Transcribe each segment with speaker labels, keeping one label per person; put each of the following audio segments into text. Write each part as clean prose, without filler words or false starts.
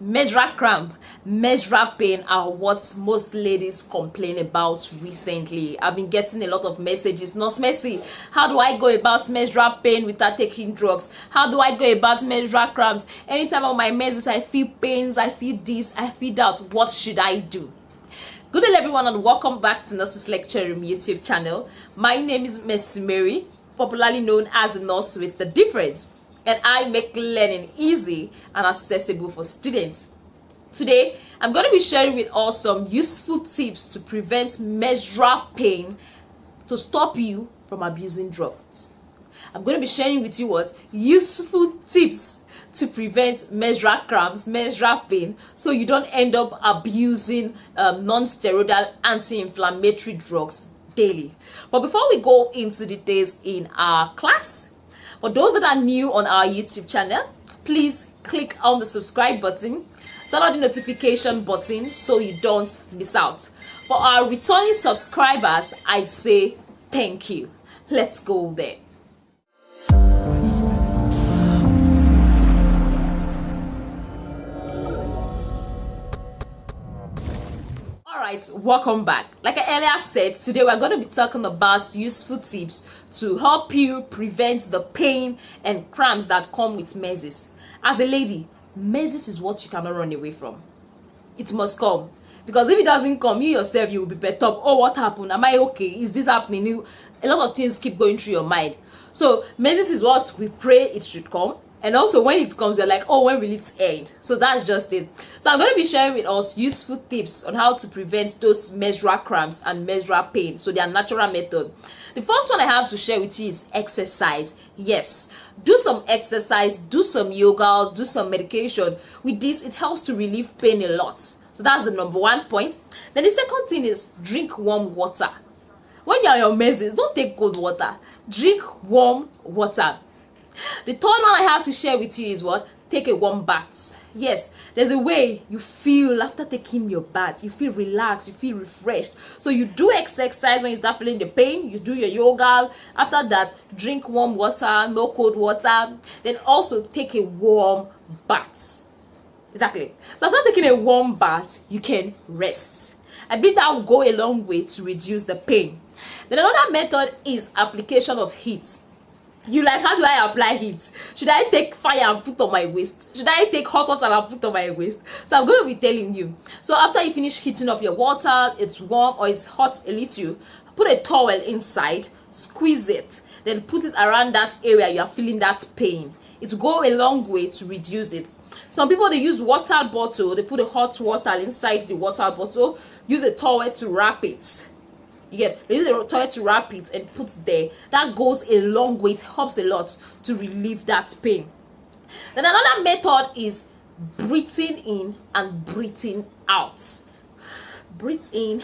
Speaker 1: Menstrual cramp, menstrual pain are what most ladies complain about recently. I've been getting a lot of messages. Nurse Mercy, how do I go about menstrual pain without taking drugs? How do I go about menstrual cramps? Anytime on my menses, I feel pains, I feel this, I feel that. What should I do? Good day everyone and welcome back to Nurses Lecture Room YouTube channel. My name is Miss Mary, popularly known as the Nurse with the Difference, and I make learning easy and accessible for students. Today, I'm going to be sharing with us some useful tips to prevent menstrual pain to stop you from abusing drugs. I'm going to be sharing with you useful tips to prevent menstrual cramps, menstrual pain, so you don't end up abusing non-steroidal anti-inflammatory drugs daily. But before we go into details in our class, for those that are new on our YouTube channel, please click on the subscribe button, turn on the notification button so you don't miss out. For our returning subscribers, I say thank you. Let's go there. Alright, welcome back. Like I earlier said, today we're going to be talking about useful tips to help you prevent the pain and cramps that come with menses. As a lady, menses is what you cannot run away from. It must come. Because if it doesn't come, you yourself, you will be perturbed. Oh, what happened? Am I okay? Is this happening? A lot of things keep going through your mind. So, menses is what we pray it should come. And also when it comes, you're like, oh, when will it end? So that's just it. So I'm going to be sharing with us useful tips on how to prevent those menstrual cramps and menstrual pain. So they are natural method. The first one I have to share with you is exercise. Yes, do some exercise, do some yoga, do some medication. With this, it helps to relieve pain a lot. So that's the number one point. Then the second thing is drink warm water. When you're on your menses, don't take cold water. Drink warm water. The third one I have to share with you is take a warm bath. Yes, there's a way you feel after taking your bath. You feel relaxed, you feel refreshed. So you do exercise when you start feeling the pain. You do your yoga. After that, drink warm water, no cold water. Then also take a warm bath. Exactly. So after taking a warm bath, you can rest. I believe that will go a long way to reduce the pain. Then another method is application of heat. You like, how do I apply heat? Should I take fire and put on my waist? Should I take hot water and put on my waist? So I'm going to be telling you. So after you finish heating up your water, it's warm or it's hot a little, put a towel inside, squeeze it, then put it around that area you are feeling that pain. It will go a long way to reduce it. Some people, they use water bottle, they put a hot water inside the water bottle, use a towel to wrap it. They use the toilet to wrap it and put it there. That goes a long way. It helps a lot to relieve that pain. Then another method is breathing in and breathing out. Breathe in,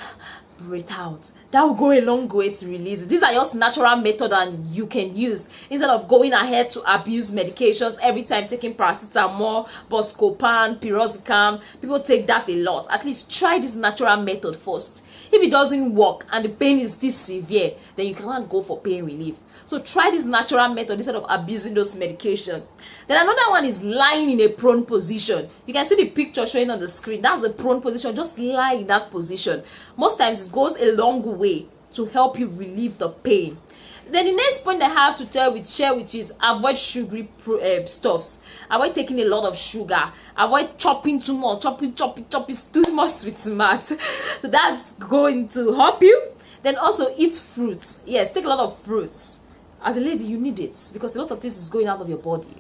Speaker 1: breathe out. That will go a long way to release it. These are just natural methods and you can use instead of going ahead to abuse medications every time, taking paracetamol, buscopan, piroxicam. People take that a lot. At least try this natural method first. If it doesn't work and the pain is this severe, then you cannot go for pain relief. So try this natural method instead of abusing those medications. Then another one is lying in a prone position. You can see the picture showing on the screen. That's a prone position. Just lie in that position. Most times it goes a long way to help you relieve the pain. Then the next point I have to share with you is avoid sugary stuffs. Avoid taking a lot of sugar. Avoid chopping too much. Chopping too much sweet smart. So that's going to help you. Then also eat fruits. Yes, take a lot of fruits. As a lady, you need it because a lot of things is going out of your body.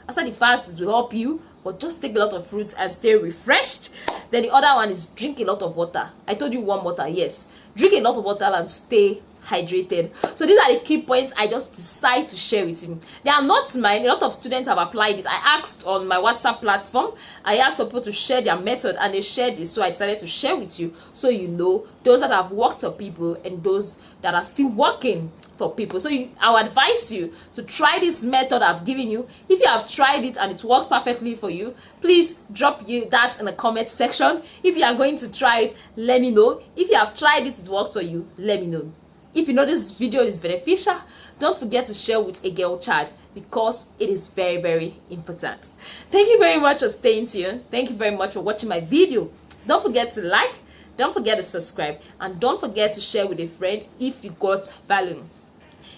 Speaker 1: Aside the fact it will help you, but just take a lot of fruits and stay refreshed. Then the other one is drink a lot of water. I told you warm water, yes. Drink a lot of water and stay hydrated. So these are the key points I just decided to share with you. They are not mine. A lot of students have applied this. I asked on my WhatsApp platform, I asked people to share their method and they shared this. So I decided to share with you so you know those that have worked for people and those that are still working for people. So I would advise you to try this method I've given you. If you have tried it and it worked perfectly for you, please drop that in the comment section. If you are going to try it, let me know. If you have tried it, it worked for you, let me know. If you know this video is beneficial, don't forget to share with a girl child because it is very, very important. Thank you very much for staying tuned. Thank you very much for watching my video. Don't forget to like, don't forget to subscribe, and don't forget to share with a friend if you got value.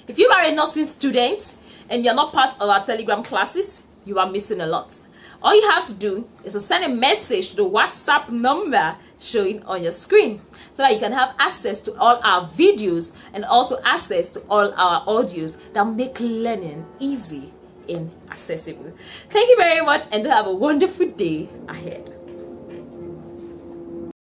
Speaker 1: If you are a nursing student and you're not part of our Telegram classes, you are missing a lot. All you have to do is to send a message to the WhatsApp number showing on your screen so that you can have access to all our videos and also access to all our audios that make learning easy and accessible. Thank you very much and have a wonderful day ahead.